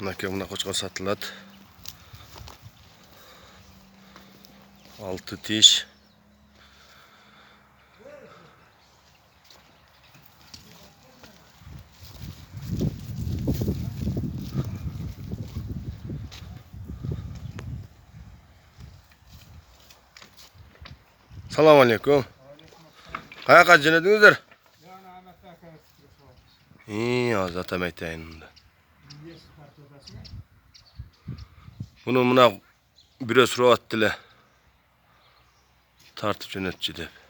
Buna qo'chqor sotiladi. 6 tish. Assalomu alaykum. Qayoqqa jo'nadingizlar? Hozir atam aytayin unda. Buni buna biraz so'rayaptilar. Tartib jo'natchi deb.